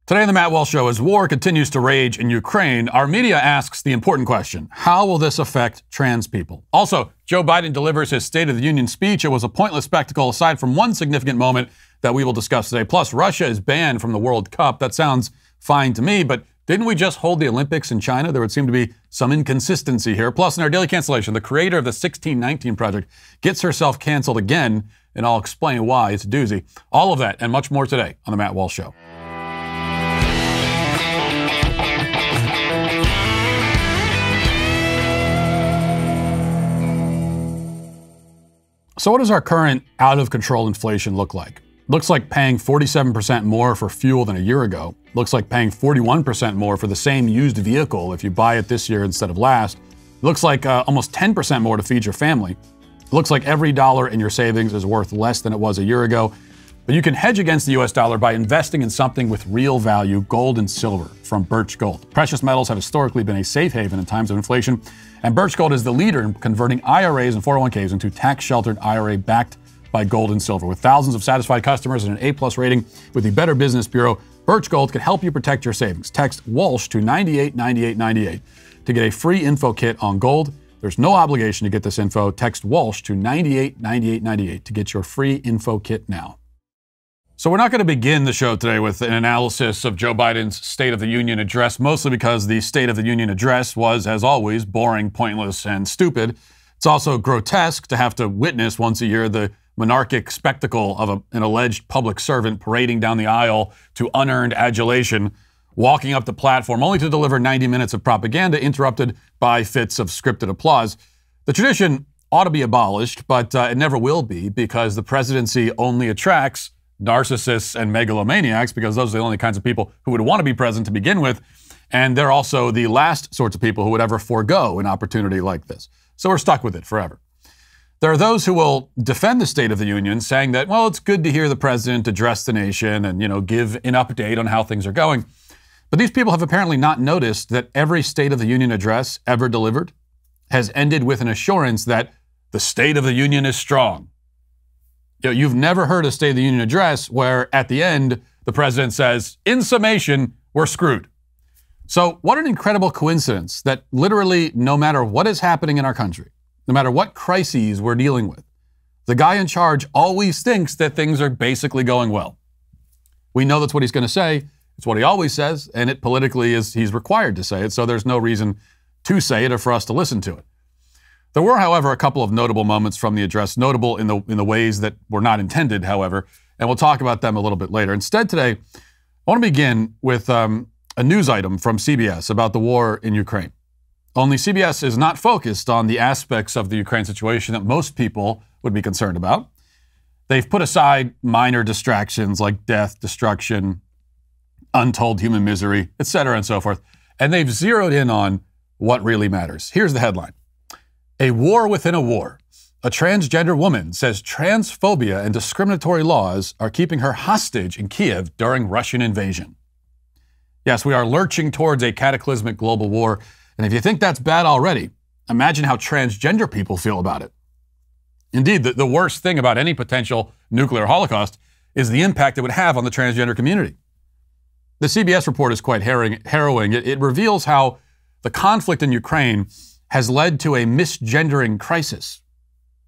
Today on the Matt Walsh Show, as war continues to rage in Ukraine, our media asks the important question: how will this affect trans people? Also, Joe Biden delivers his State of the Union speech. It was a pointless spectacle aside from one significant moment that we will discuss today. Plus, Russia is banned from the World Cup. That sounds fine to me, but didn't we just hold the Olympics in China? There would seem to be some inconsistency here. Plus, in our Daily Cancellation, the creator of the 1619 Project gets herself canceled again, and I'll explain why. It's a doozy. All of that and much more today on the Matt Walsh Show. So what does our current out-of-control inflation look like? Looks like paying 47% more for fuel than a year ago. Looks like paying 41% more for the same used vehicle if you buy it this year instead of last. Looks like almost 10% more to feed your family. Looks like every dollar in your savings is worth less than it was a year ago. But you can hedge against the US dollar by investing in something with real value, gold and silver from Birch Gold. Precious metals have historically been a safe haven in times of inflation, and Birch Gold is the leader in converting IRAs and 401ks into tax-sheltered IRA backed by gold and silver. With thousands of satisfied customers and an A+ rating with the Better Business Bureau, Birch Gold can help you protect your savings. Text Walsh to 989898 to get a free info kit on gold. There's no obligation to get this info. Text Walsh to 989898 to get your free info kit now. So we're not going to begin the show today with an analysis of Joe Biden's State of the Union address, mostly because the State of the Union address was, as always, boring, pointless, and stupid. It's also grotesque to have to witness once a year the monarchic spectacle of an alleged public servant parading down the aisle to unearned adulation, walking up the platform only to deliver 90 minutes of propaganda interrupted by fits of scripted applause. The tradition ought to be abolished, but it never will be, because the presidency only attracts narcissists and megalomaniacs, because those are the only kinds of people who would want to be president to begin with. And they're also the last sorts of people who would ever forego an opportunity like this. So we're stuck with it forever. There are those who will defend the State of the Union, saying that, well, it's good to hear the president address the nation and, give an update on how things are going. But these people have apparently not noticed that every State of the Union address ever delivered has ended with an assurance that the State of the Union is strong. You've never heard a State of the Union address where at the end the president says, in summation, we're screwed. So what an incredible coincidence that literally no matter what is happening in our country, no matter what crises we're dealing with, the guy in charge always thinks that things are basically going well. We know that's what he's going to say. It's what he always says, and it politically is he's required to say it, so there's no reason to say it or for us to listen to it. There were, however, a couple of notable moments from the address, notable in the ways that were not intended, however, and we'll talk about them a little bit later. Instead today, I want to begin with a news item from CBS about the war in Ukraine. Only CBS is not focused on the aspects of the Ukraine situation that most people would be concerned about. They've put aside minor distractions like death, destruction, untold human misery, etc., and so forth, and they've zeroed in on what really matters. Here's the headline. A war within a war. A transgender woman says transphobia and discriminatory laws are keeping her hostage in Kiev during Russian invasion. Yes, we are lurching towards a cataclysmic global war, and if you think that's bad already, imagine how transgender people feel about it. Indeed, the worst thing about any potential nuclear holocaust is the impact it would have on the transgender community. The CBS report is quite harrowing. It reveals how the conflict in Ukraine has led to a misgendering crisis.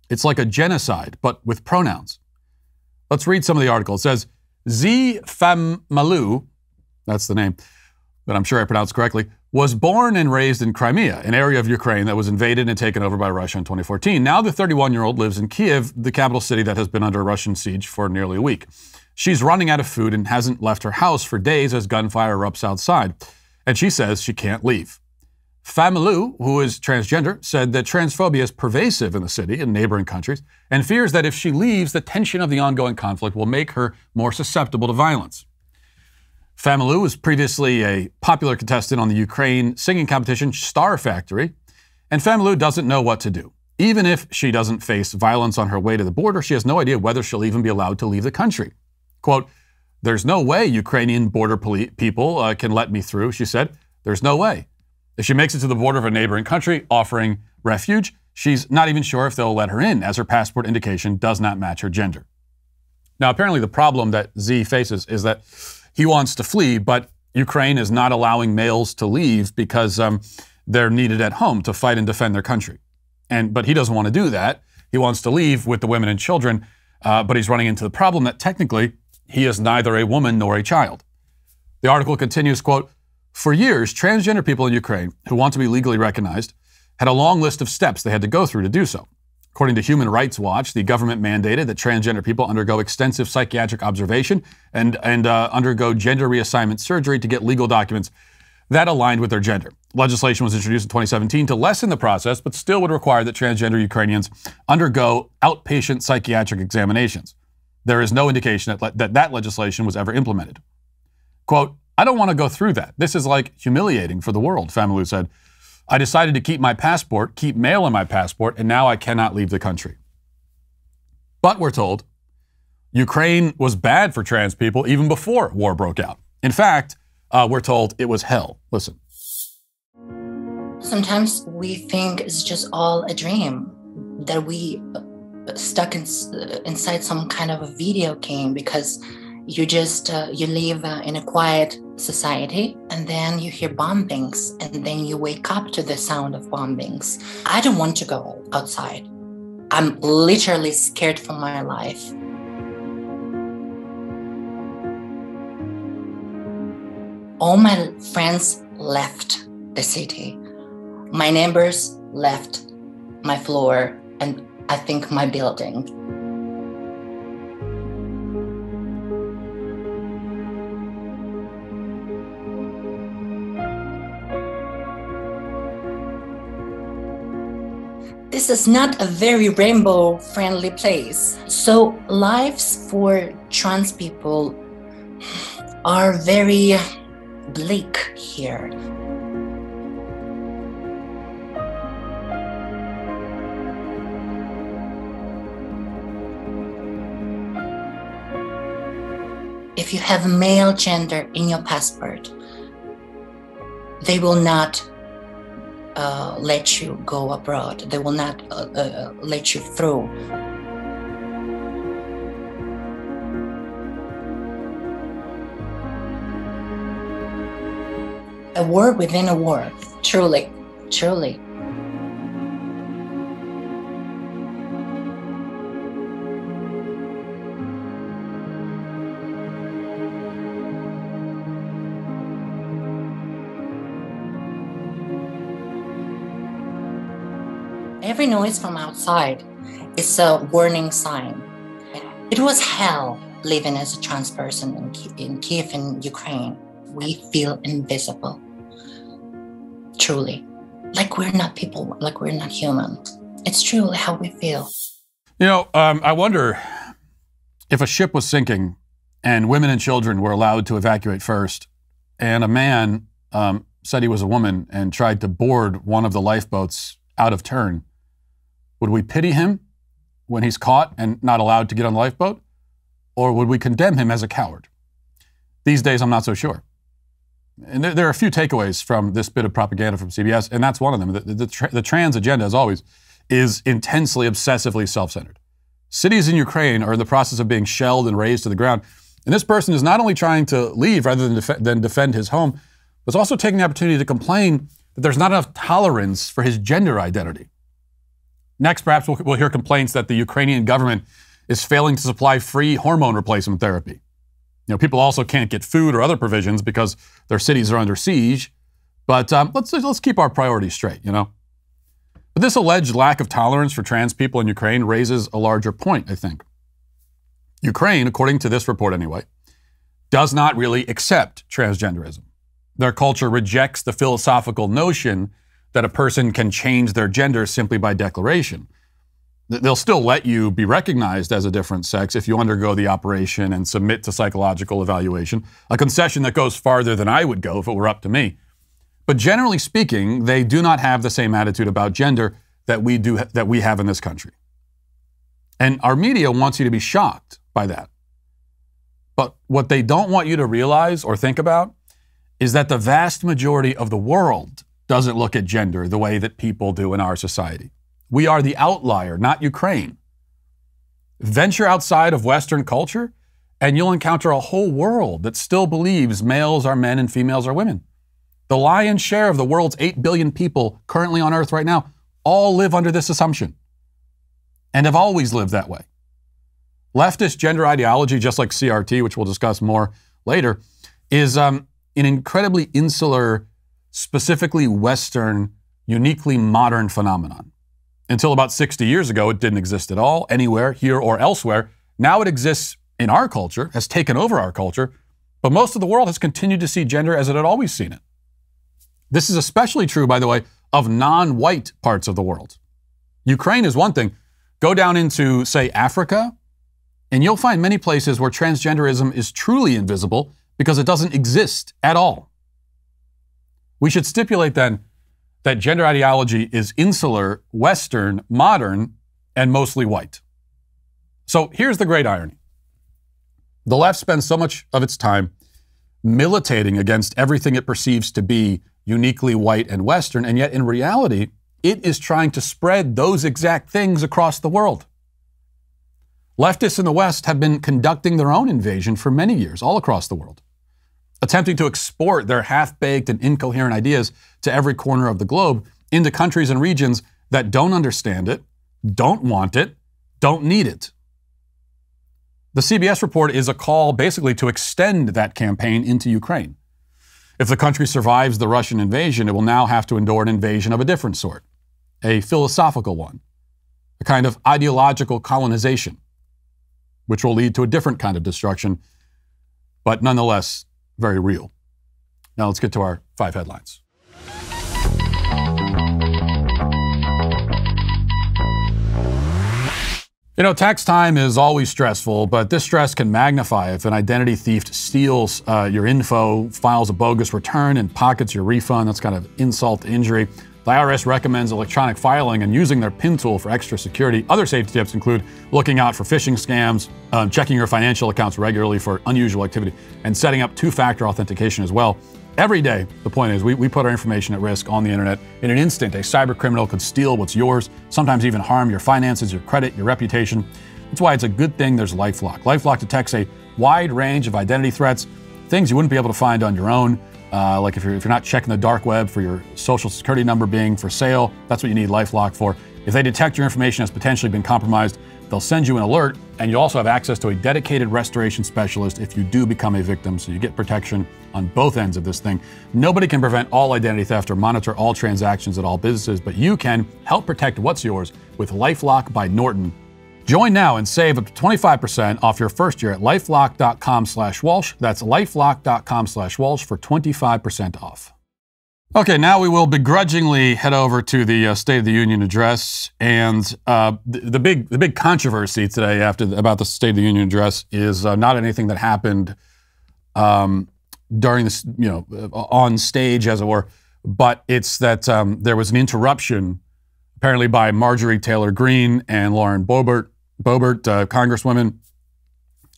It's like a genocide, but with pronouns. Let's read some of the article. It says, Z. Famalu, that's the name that I'm sure I pronounced correctly, was born and raised in Crimea, an area of Ukraine that was invaded and taken over by Russia in 2014. Now the 31-year-old lives in Kiev, the capital city that has been under Russian siege for nearly a week. She's running out of food and hasn't left her house for days as gunfire erupts outside. And she says she can't leave. Famalu, who is transgender, said that transphobia is pervasive in the city and neighboring countries and fears that if she leaves, the tension of the ongoing conflict will make her more susceptible to violence. Famalu was previously a popular contestant on the Ukraine singing competition Star Factory, and Famalu doesn't know what to do. Even if she doesn't face violence on her way to the border, she has no idea whether she'll even be allowed to leave the country. Quote, "There's no way Ukrainian border people can let me through," she said. "There's no way." If she makes it to the border of a neighboring country offering refuge, she's not even sure if they'll let her in, as her passport indication does not match her gender. Now, apparently the problem that Z faces is that he wants to flee, but Ukraine is not allowing males to leave because they're needed at home to fight and defend their country. But he doesn't want to do that. He wants to leave with the women and children, but he's running into the problem that technically he is neither a woman nor a child. The article continues, quote, "For years, transgender people in Ukraine who want to be legally recognized had a long list of steps they had to go through to do so. According to Human Rights Watch, the government mandated that transgender people undergo extensive psychiatric observation and undergo gender reassignment surgery to get legal documents that aligned with their gender. Legislation was introduced in 2017 to lessen the process, but still would require that transgender Ukrainians undergo outpatient psychiatric examinations. There is no indication that legislation was ever implemented." Quote, "I don't want to go through that. This is like humiliating for the world," Familou said. "I decided to keep my passport, keep mail in my passport, and now I cannot leave the country." But we're told Ukraine was bad for trans people even before war broke out. In fact, we're told it was hell. Listen. Sometimes we think it's just all a dream, that we stuck inside some kind of a video game, because you live in a quiet society, and then you hear bombings, and then you wake up to the sound of bombings. I don't want to go outside. I'm literally scared for my life. All my friends left the city. My neighbors left my floor, and I think my building. This is not a very rainbow-friendly place. So lives for trans people are very bleak here. If you have male gender in your passport, they will not let you go abroad. They will not let you through. A war within a war, truly, truly. Every noise from outside is a warning sign. It was hell living as a trans person in Kiev, in Ukraine. We feel invisible, truly. Like we're not people, like we're not human. It's truly how we feel. You know, I wonder if a ship was sinking and women and children were allowed to evacuate first, and a man said he was a woman and tried to board one of the lifeboats out of turn, would we pity him when he's caught and not allowed to get on the lifeboat? Or would we condemn him as a coward? These days, I'm not so sure. And there are a few takeaways from this bit of propaganda from CBS, and that's one of them. The trans agenda, as always, is intensely, obsessively self-centered. Cities in Ukraine are in the process of being shelled and razed to the ground. And this person is not only trying to leave rather than defend his home, but is also taking the opportunity to complain that there's not enough tolerance for his gender identity. Next, perhaps we'll hear complaints that the Ukrainian government is failing to supply free hormone replacement therapy. You know, people also can't get food or other provisions because their cities are under siege. But let's keep our priorities straight, you know. But this alleged lack of tolerance for trans people in Ukraine raises a larger point, I think. Ukraine, according to this report anyway, does not really accept transgenderism. Their culture rejects the philosophical notion that a person can change their gender simply by declaration. They'll still let you be recognized as a different sex if you undergo the operation and submit to psychological evaluation, a concession that goes farther than I would go if it were up to me. But generally speaking, they do not have the same attitude about gender that we have in this country. And our media wants you to be shocked by that. But what they don't want you to realize or think about is that the vast majority of the world doesn't look at gender the way that people do in our society. We are the outlier, not Ukraine. Venture outside of Western culture, and you'll encounter a whole world that still believes males are men and females are women. The lion's share of the world's 8 billion people currently on Earth right now all live under this assumption and have always lived that way. Leftist gender ideology, just like CRT, which we'll discuss more later, is an incredibly insular, specifically Western, uniquely modern phenomenon. Until about 60 years ago, it didn't exist at all, anywhere, here or elsewhere. Now it exists in our culture, has taken over our culture, but most of the world has continued to see gender as it had always seen it. This is especially true, by the way, of non-white parts of the world. Ukraine is one thing. Go down into, say, Africa, and you'll find many places where transgenderism is truly invisible because it doesn't exist at all. We should stipulate then that gender ideology is insular, Western, modern, and mostly white. So here's the great irony. The left spends so much of its time militating against everything it perceives to be uniquely white and Western, and yet in reality, it is trying to spread those exact things across the world. Leftists in the West have been conducting their own invasion for many years, all across the world, attempting to export their half-baked and incoherent ideas to every corner of the globe into countries and regions that don't understand it, don't want it, don't need it. The CBS report is a call basically to extend that campaign into Ukraine. If the country survives the Russian invasion, it will now have to endure an invasion of a different sort, a philosophical one, a kind of ideological colonization, which will lead to a different kind of destruction, but nonetheless, very real. Now let's get to our 5 headlines. You know, tax time is always stressful, but this stress can magnify if an identity thief steals your info, files a bogus return, and pockets your refund. That's kind of insult to injury. The IRS recommends electronic filing and using their PIN tool for extra security. Other safety tips include looking out for phishing scams, checking your financial accounts regularly for unusual activity, and setting up 2-factor authentication as well. Every day, the point is, we put our information at risk on the internet. In an instant, a cyber criminal could steal what's yours, sometimes even harm your finances, your credit, your reputation. That's why it's a good thing there's LifeLock. LifeLock detects a wide range of identity threats, things you wouldn't be able to find on your own. Like if you're not checking the dark web for your social security number being for sale, that's what you need LifeLock for. If they detect your information has potentially been compromised, they'll send you an alert, and you also have access to a dedicated restoration specialist if you do become a victim, so you get protection on both ends of this thing. Nobody can prevent all identity theft or monitor all transactions at all businesses, but you can help protect what's yours with LifeLock by Norton. Join now and save up to 25% off your first year at lifelock.com/Walsh. That's lifelock.com/Walsh for 25% off. Okay, now we will begrudgingly head over to the State of the Union address, and the big controversy today about the State of the Union address is not anything that happened during this, on stage, as it were, but it's that there was an interruption, apparently by Marjorie Taylor Greene and Lauren Boebert, congresswomen,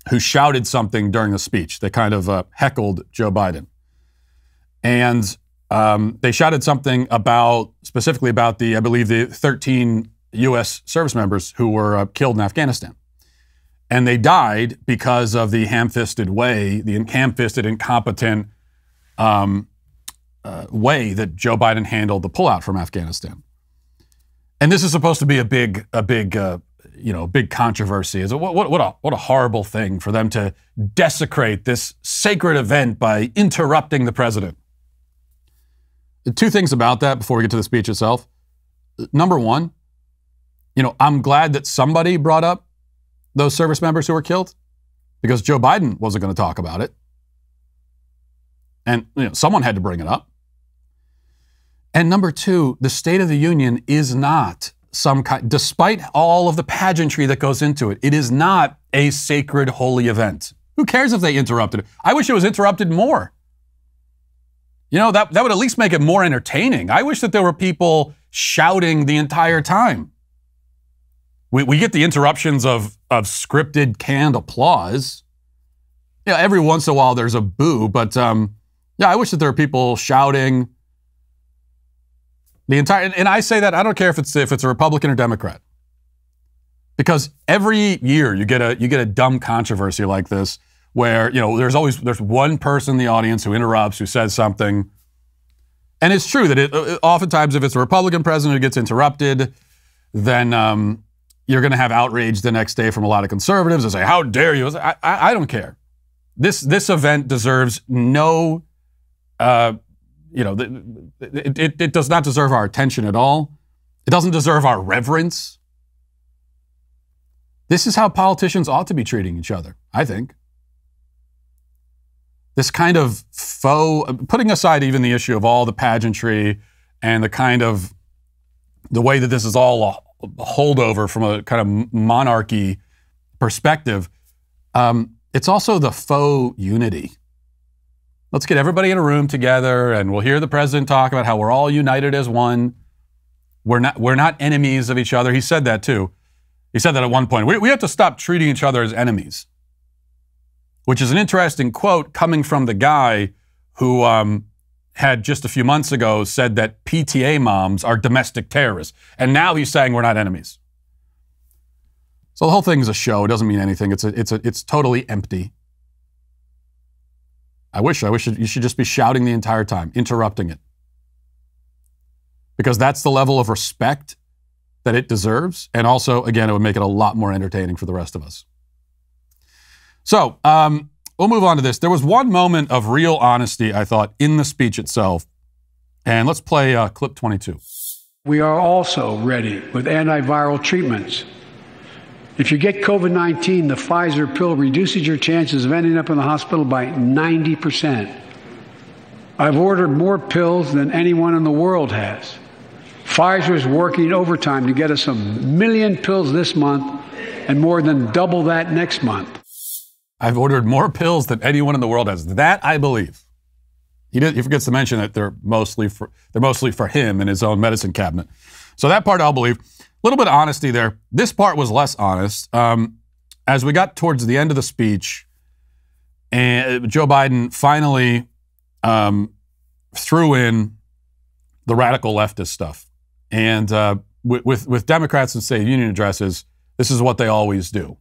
who shouted something during the speech. They kind of heckled Joe Biden. And they shouted something specifically about I believe the 13 U.S. service members who were killed in Afghanistan. And they died because of the ham-fisted, incompetent way that Joe Biden handled the pullout from Afghanistan. And this is supposed to be a big controversy. What a horrible thing for them to desecrate this sacred event by interrupting the president. 2 things about that before we get to the speech itself. Number one, I'm glad that somebody brought up those service members who were killed, because Joe Biden wasn't going to talk about it. And someone had to bring it up. And number 2, the State of the Union is not despite all of the pageantry that goes into it, it is not a sacred, holy event. Who cares if they interrupted it? I wish it was interrupted more. That would at least make it more entertaining. I wish that there were people shouting the entire time. We get the interruptions of scripted, canned applause. Every once in a while there's a boo, but I wish that there were people shouting the entire. And I say that I don't care if it's a Republican or Democrat, because every year you get a dumb controversy like this, where, there's one person in the audience who interrupts, who says something. And it's true that oftentimes if it's a Republican president who gets interrupted, then you're going to have outrage the next day from a lot of conservatives and say, how dare you? I don't care. This event deserves no, it does not deserve our attention at all. It doesn't deserve our reverence. This is how politicians ought to be treating each other, I think. This kind of faux, putting aside even the issue of all the pageantry and the way that this is all a holdover from a kind of monarchy perspective, it's also the faux unity. Let's get everybody in a room together and we'll hear the president talk about how we're all united as one. We're not enemies of each other. He said that too. He said that at one point. We have to stop treating each other as enemies, which is an interesting quote coming from the guy who had just a few months ago said that PTA moms are domestic terrorists. And now he's saying we're not enemies. So the whole thing is a show. It doesn't mean anything. It's totally empty. I wish you should just be shouting the entire time, interrupting it. Because that's the level of respect that it deserves. And also, again, it would make it a lot more entertaining for the rest of us. So we'll move on to this. There was one moment of real honesty, I thought, in the speech itself. And let's play clip 22. We are also ready with antiviral treatments. If you get COVID-19, the Pfizer pill reduces your chances of ending up in the hospital by 90%. I've ordered more pills than anyone in the world has. Pfizer is working overtime to get us 1 million pills this month and more than double that next month. I've ordered more pills than anyone in the world has. That I believe. He forgets to mention that they're mostly for him in his own medicine cabinet. So that part I'll believe. A little bit of honesty there. This part was less honest. As we got towards the end of the speech, and Joe Biden finally threw in the radical leftist stuff. And with Democrats and State Union addresses, this is what they always do.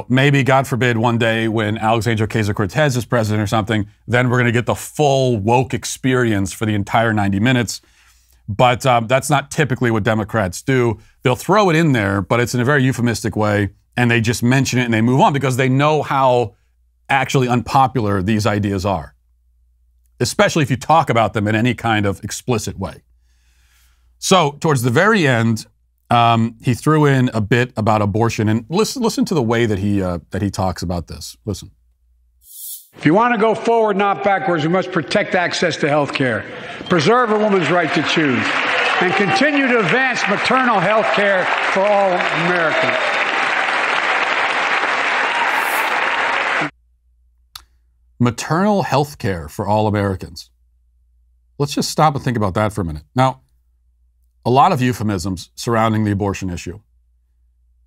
Maybe, God forbid, one day when Alexandria Ocasio-Cortez is president or something, then we're going to get the full woke experience for the entire 90 minutes. But that's not typically what Democrats do. They'll throw it in there, but it's in a very euphemistic way, and they just mention it and they move on because they know how actually unpopular these ideas are, especially if you talk about them in any kind of explicit way. So towards the very end, he threw in a bit about abortion, and listen to the way that he talks about this. Listen. If you want to go forward, not backwards, we must protect access to health care, preserve a woman's right to choose, and continue to advance maternal health care for all Americans. Maternal health care for all Americans. Let's just stop and think about that for a minute. Now, a lot of euphemisms surrounding the abortion issue.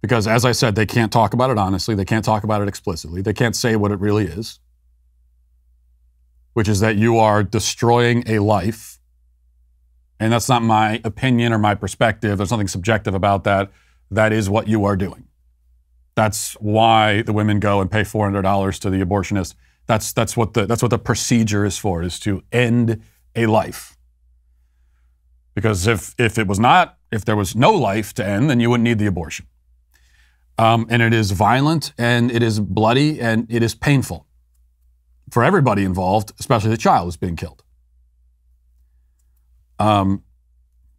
Because, as I said, they can't talk about it honestly. They can't talk about it explicitly. They can't say what it really is, which is that you are destroying a life. And that's not my opinion or my perspective. There's nothing subjective about that. That is what you are doing. That's why the women go and pay $400 to the abortionist. That's what the procedure is for, is to end a life. Because if there was no life to end, then you wouldn't need the abortion. And it is violent, and it is bloody, and it is painful for everybody involved, especially the child who's being killed.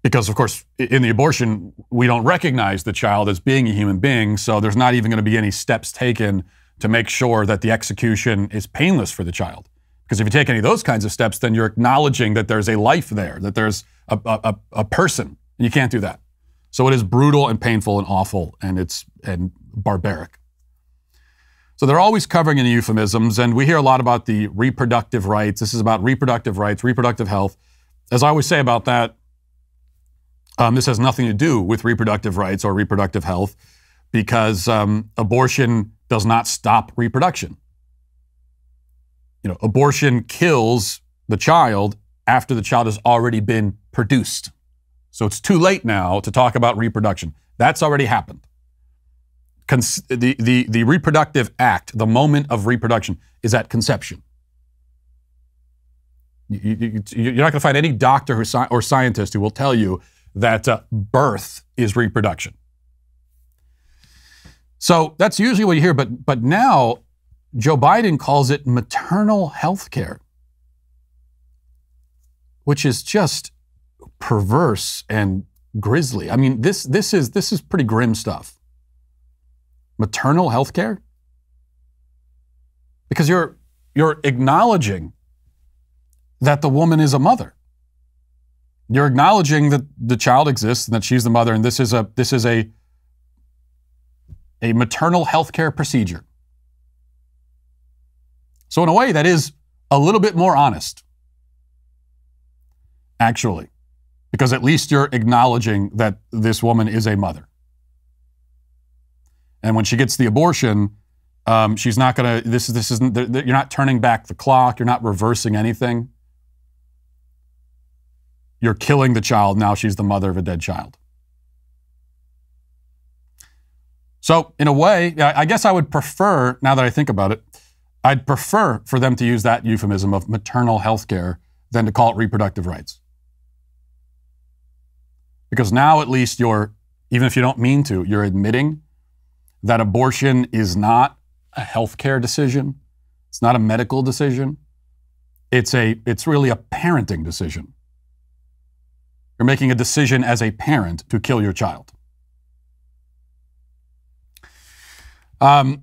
Because, of course, in the abortion, we don't recognize the child as being a human being, so there's not even going to be any steps taken to make sure that the execution is painless for the child. Because if you take any of those kinds of steps, then you're acknowledging that there's a life there, that there's a person, and you can't do that. So it is brutal and painful and awful, and barbaric. So they're always covering in euphemisms, and we hear a lot about the reproductive rights. This is about reproductive rights, reproductive health. As I always say about that, this has nothing to do with reproductive rights or reproductive health, because abortion does not stop reproduction. Abortion kills the child after the child has already been produced. So it's too late now to talk about reproduction. That's already happened. the reproductive act, the moment of reproduction, is at conception. You're not going to find any doctor or scientist who will tell you that birth is reproduction. So that's usually what you hear, but now Joe Biden calls it maternal health care, which is just perverse and grisly. I mean, this is pretty grim stuff. Maternal health care? Because you're acknowledging that the woman is a mother. You're acknowledging that the child exists and that she's the mother, and this is a maternal health care procedure. So in a way, that is a little bit more honest, actually, because at least you're acknowledging that this woman is a mother. And when she gets the abortion, she's not going to, this isn't, you're not turning back the clock. You're not reversing anything. You're killing the child. Now she's the mother of a dead child. So in a way, I guess I would prefer, now that I think about it, I'd prefer for them to use that euphemism of maternal health care than to call it reproductive rights. Because now at least you're, even if you don't mean to, you're admitting that abortion is not a healthcare decision. It's not a medical decision. It's really a parenting decision. You're making a decision as a parent to kill your child. And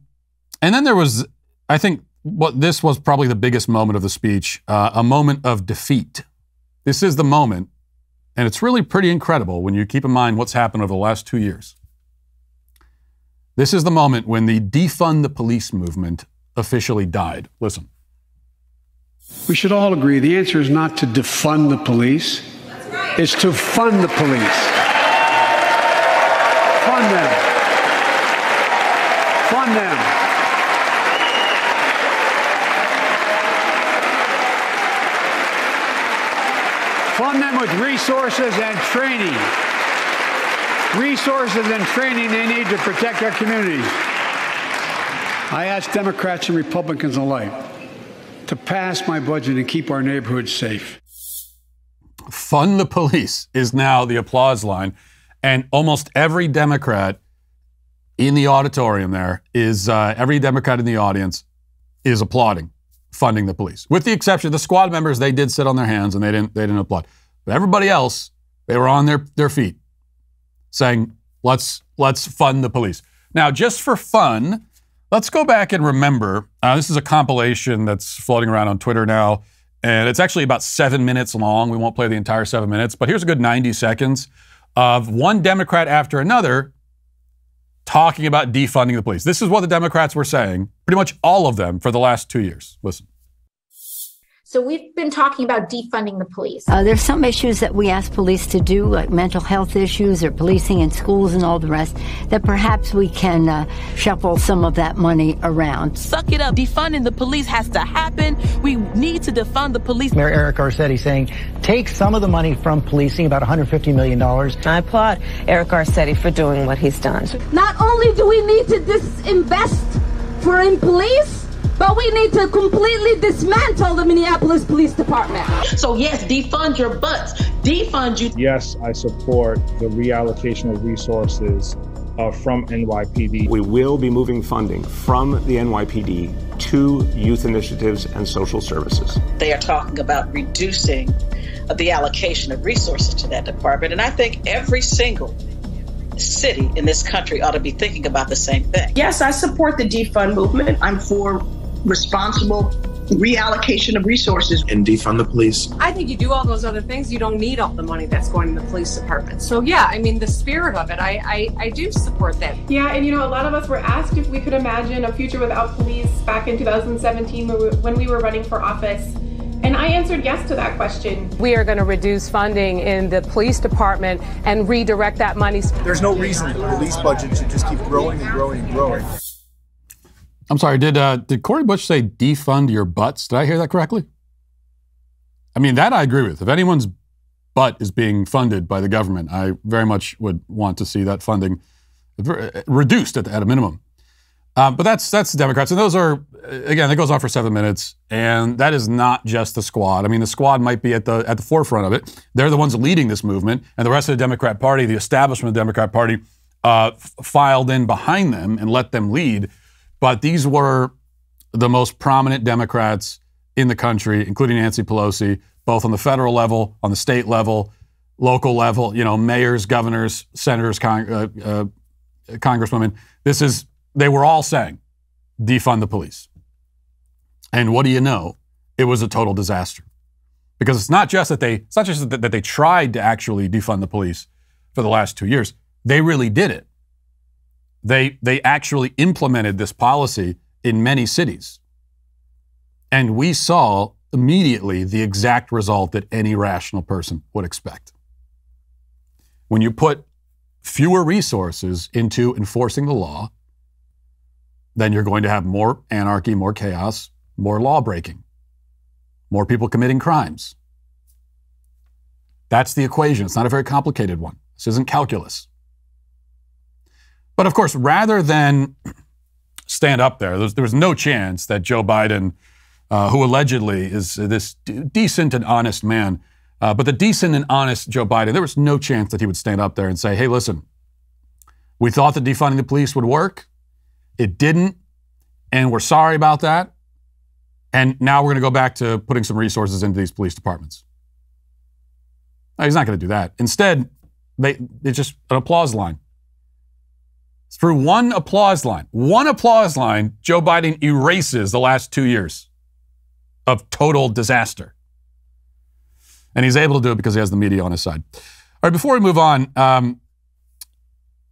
then there was, I think, this was probably the biggest moment of the speech, a moment of defeat. This is the moment, and it's really pretty incredible when you keep in mind what's happened over the last 2 years. This is the moment when the defund the police movement officially died. Listen. We should all agree the answer is not to defund the police. It's to fund the police. Fund them. Fund them. Fund them with resources and training. Resources and training they need to protect our communities. I ask Democrats and Republicans alike to pass my budget and keep our neighborhoods safe. Fund the police is now the applause line. And almost every Democrat in the auditorium there is, every Democrat in the audience is applauding funding the police. With the exception of the squad members, they did sit on their hands and they didn't applaud. But everybody else, they were on their feet saying, let's fund the police. Now, just for fun, let's go back and remember, this is a compilation that's floating around on Twitter now, and it's actually about 7 minutes long. We won't play the entire 7 minutes, but here's a good 90 seconds of one Democrat after another talking about defunding the police. This is what the Democrats were saying, pretty much all of them, for the last 2 years. Listen. So we've been talking about defunding the police. There's some issues that we ask police to do, like mental health issues or policing in schools and all the rest, that perhaps we can shuffle some of that money around. Suck it up. Defunding the police has to happen. We need to defund the police. Mayor Eric Garcetti saying, take some of the money from policing, about $150 million. I applaud Eric Garcetti for doing what he's done. Not only do we need to disinvest in police, but we need to completely dismantle the Minneapolis Police Department. So yes, defund your butts. Defund you. Yes, I support the reallocation of resources from NYPD. We will be moving funding from the NYPD to youth initiatives and social services. They are talking about reducing the allocation of resources to that department. And I think every single city in this country ought to be thinking about the same thing. Yes, I support the defund movement. I'm for responsible reallocation of resources. And defund the police. I think you do all those other things, you don't need all the money that's going in the police department. So yeah, I mean, the spirit of it, I do support that. Yeah, and a lot of us were asked if we could imagine a future without police back in 2017 when we were running for office. And I answered yes to that question. We are going to reduce funding in the police department and redirect that money. There's no reason the police budget should just keep growing and growing and growing. I'm sorry, did Cori Bush say defund your butts? Did I hear that correctly? I mean, that I agree with. If anyone's butt is being funded by the government, I very much would want to see that funding reduced at a minimum. But that's the Democrats. And those are, again, that goes on for 7 minutes. And that is not just the squad. I mean, the squad might be at the forefront of it. They're the ones leading this movement. And the rest of the Democrat Party, the establishment of the Democrat Party, filed in behind them and let them lead. But these were the most prominent Democrats in the country, including Nancy Pelosi, both on the federal level, on the state level, local level, mayors, governors, senators, congresswomen. They were all saying, defund the police. And what do you know? It was a total disaster. Because it's not just that they tried to actually defund the police for the last 2 years. They really did it. They actually implemented this policy in many cities. And we saw immediately the exact result that any rational person would expect. When you put fewer resources into enforcing the law, then you're going to have more anarchy, more chaos, more law breaking, more people committing crimes. That's the equation. It's not a very complicated one. This isn't calculus. But of course, rather than stand up there, there was no chance that Joe Biden, who allegedly is this decent and honest man, but the decent and honest Joe Biden, there was no chance that he would stand up there and say, hey, listen, we thought that defunding the police would work. It didn't, and we're sorry about that. And now we're going to go back to putting some resources into these police departments. No, he's not going to do that. Instead, it's just an applause line. Through one applause line, Joe Biden erases the last 2 years of total disaster. And he's able to do it because he has the media on his side. All right, before we move on,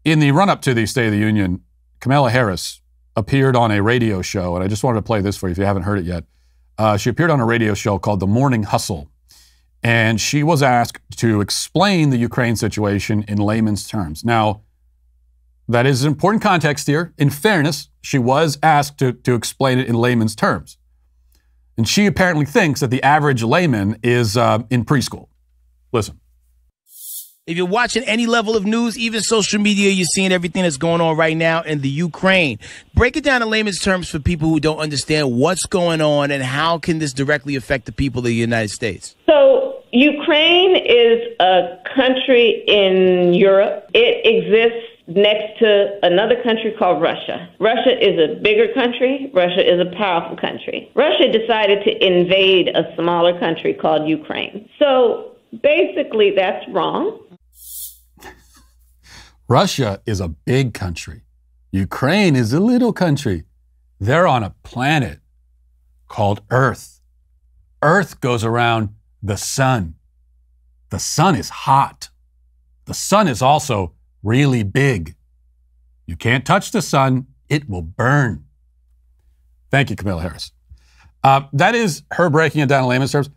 in the run-up to the State of the Union, Kamala Harris appeared on a radio show, and I just wanted to play this for you if you haven't heard it yet. She appeared on a radio show called The Morning Hustle, and she was asked to explain the Ukraine situation in layman's terms. Now, that is an important context here. In fairness, she was asked to explain it in layman's terms. And she apparently thinks that the average layman is in preschool. Listen. If you're watching any level of news, even social media, you're seeing everything that's going on right now in the Ukraine. Break it down in layman's terms for people who don't understand what's going on and how can this directly affect the people of the United States. So Ukraine is a country in Europe. It exists next to another country called Russia. Russia is a bigger country. Russia is a powerful country. Russia decided to invade a smaller country called Ukraine. So basically, that's wrong. Russia is a big country. Ukraine is a little country. They're on a planet called Earth. Earth goes around the sun. The sun is hot. The sun is also really big. You can't touch the sun. It will burn. Thank you, Kamala Harris. That is her breaking it down in layman's terms.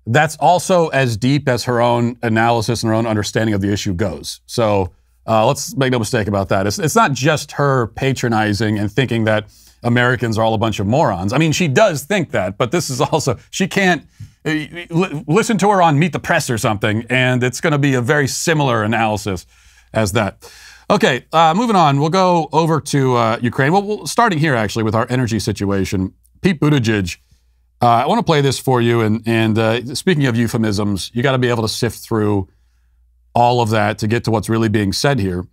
That's also as deep as her own analysis and her own understanding of the issue goes. So let's make no mistake about that. It's not just her patronizing and thinking that Americans are all a bunch of morons. I mean, she does think that, but this is also, she can't listen to her on Meet the Press or something, and it's going to be a very similar analysis as that. Okay, moving on. We'll go over to Ukraine. Well, starting here, actually, with our energy situation. Pete Buttigieg, I want to play this for you. And speaking of euphemisms, you got to be able to sift through all of that to get to what's really being said here.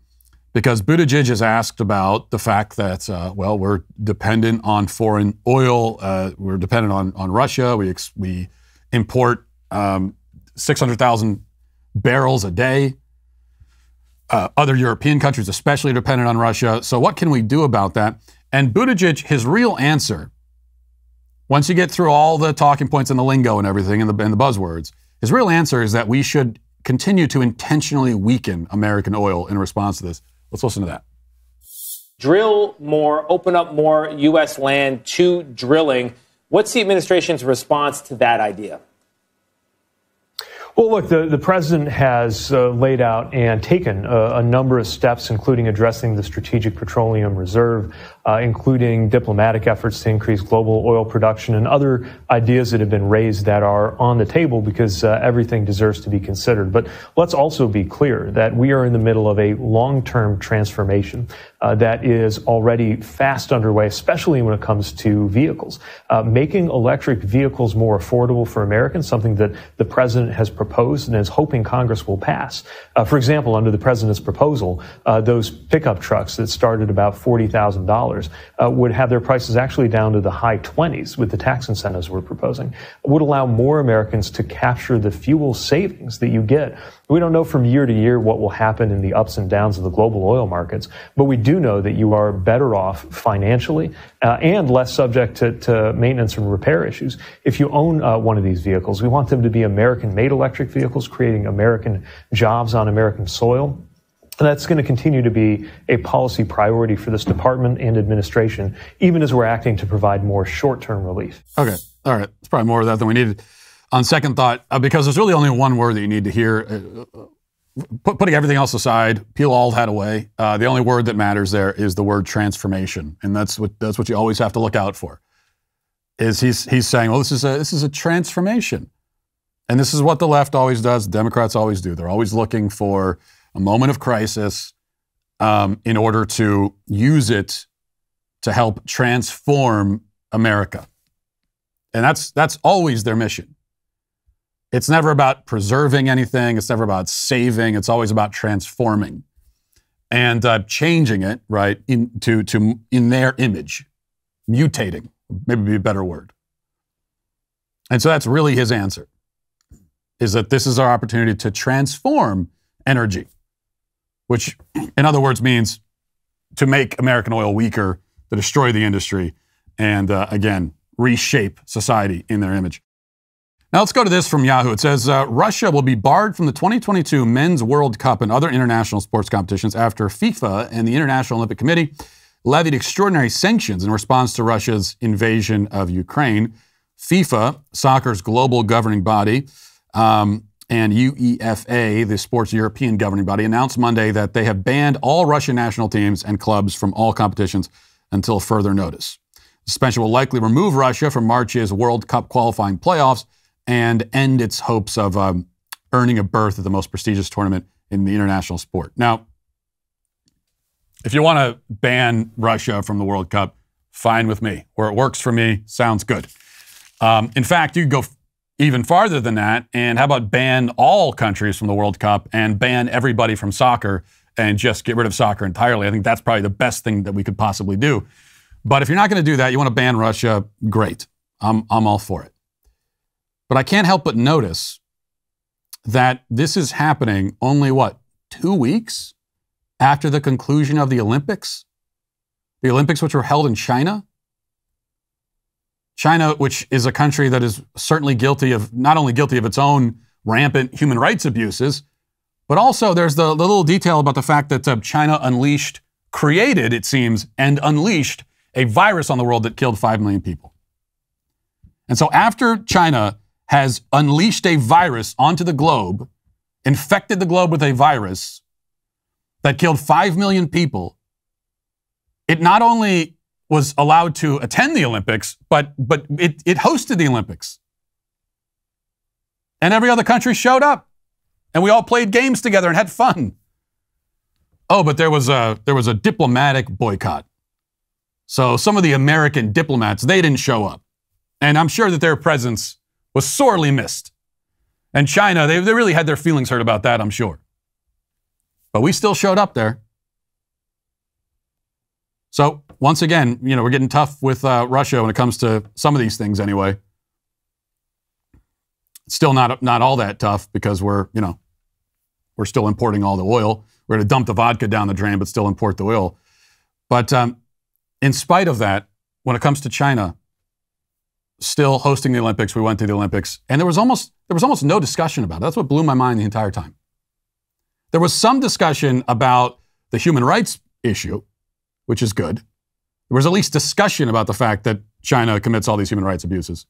Because Buttigieg is asked about the fact that, we're dependent on foreign oil. We're dependent on Russia. We import 600,000 barrels a day. Other European countries especially are dependent on Russia. So what can we do about that? And Buttigieg, his real answer, once you get through all the talking points and the lingo and everything and the buzzwords, his real answer is that we should continue to intentionally weaken American oil in response to this. Let's listen to that. Drill more, open up more U.S. land to drilling. What's the administration's response to that idea? Well, look, the president has laid out and taken a number of steps, including addressing the Strategic Petroleum Reserve, including diplomatic efforts to increase global oil production and other ideas that have been raised that are on the table because everything deserves to be considered. But let's also be clear that we are in the middle of a long-term transformation that is already fast underway, especially when it comes to vehicles. Making electric vehicles more affordable for Americans, something that the president has proposed and is hoping Congress will pass. For example, under the president's proposal, those pickup trucks that start at about $40,000 would have their prices actually down to the high 20s with the tax incentives we're proposing. It would allow more Americans to capture the fuel savings that you get. We don't know from year to year what will happen in the ups and downs of the global oil markets, but we do know that you are better off financially and less subject to maintenance and repair issues if you own one of these vehicles. We want them to be American-made electric vehicles, creating American jobs on American soil. And that's going to continue to be a policy priority for this department and administration, even as we're acting to provide more short-term relief. Okay. All right. It's probably more of that than we needed. On second thought, because there's really only one word that you need to hear, putting everything else aside, peel all that away, the only word that matters there is the word transformation. And that's what you always have to look out for. Is he's saying, well, this is a transformation. And this is what the left always does, Democrats always do. They're always looking for a moment of crisis in order to use it to help transform America. And that's always their mission. It's never about preserving anything. It's never about saving. It's always about transforming and changing it, right, in their image, mutating, maybe be a better word. And so that's really his answer, is that this is our opportunity to transform energy, which in other words means to make American oil weaker, to destroy the industry, and again, reshape society in their image. Now let's go to this from Yahoo. It says, Russia will be barred from the 2022 Men's World Cup and other international sports competitions after FIFA and the International Olympic Committee levied extraordinary sanctions in response to Russia's invasion of Ukraine. FIFA, soccer's global governing body, and UEFA, the sports European governing body, announced Monday that they have banned all Russian national teams and clubs from all competitions until further notice. The suspension will likely remove Russia from March's World Cup qualifying playoffs and end its hopes of earning a berth at the most prestigious tournament in the international sport. Now, if you want to ban Russia from the World Cup, fine with me. Where it works for me, sounds good. In fact, you could go even farther than that, and how about ban all countries from the World Cup and ban everybody from soccer and just get rid of soccer entirely? I think that's probably the best thing that we could possibly do. But if you're not going to do that, you want to ban Russia, great. I'm all for it. But I can't help but notice that this is happening only, 2 weeks after the conclusion of the Olympics? The Olympics, which were held in China? China, which is a country that is certainly not only guilty of its own rampant human rights abuses, but also there's the little detail about the fact that China created, it seems, and unleashed a virus on the world that killed 5 million people. And so after China has unleashed a virus onto the globe, infected the globe with a virus that killed 5 million people, it not only was allowed to attend the Olympics, but it hosted the Olympics. And every other country showed up. And we all played games together and had fun. Oh, but there was a diplomatic boycott. So some of the American diplomats, they didn't show up. And I'm sure that their presence was sorely missed. And China, they really had their feelings hurt about that, I'm sure. But we still showed up there. So once again, we're getting tough with Russia when it comes to some of these things anyway. Still not all that tough because we're still importing all the oil. We're going to dump the vodka down the drain, but still import the oil. But in spite of that, when it comes to China, still hosting the Olympics, we went to the Olympics, and there was almost no discussion about it. That's what blew my mind the entire time. There was some discussion about the human rights issue, which is good. There was at least discussion about the fact that China commits all these human rights abuses.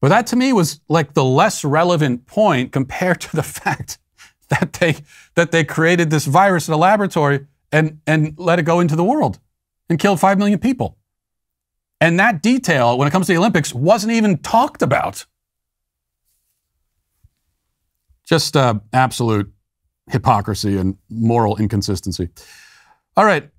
But that to me was like the less relevant point compared to the fact that they created this virus in a laboratory and let it go into the world and killed 5 million people. And that detail, when it comes to the Olympics, wasn't even talked about. Just absolute hypocrisy and moral inconsistency. All right,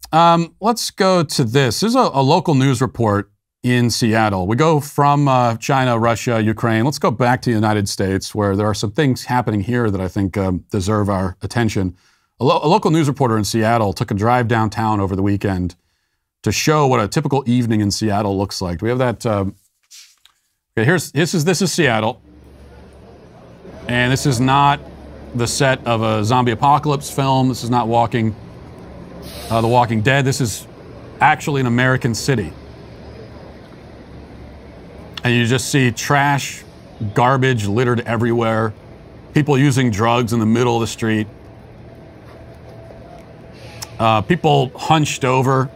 let's go to this. This is a local news report in Seattle. We go from China, Russia, Ukraine. Let's go back to the United States, where there are some things happening here that I think deserve our attention. A local news reporter in Seattle took a drive downtown over the weekend to show what a typical evening in Seattle looks like. Do we have that? Okay, this is Seattle. And this is not the set of a zombie apocalypse film. This is not The Walking Dead. This is actually an American city. And you just see trash, garbage littered everywhere, people using drugs in the middle of the street, people hunched over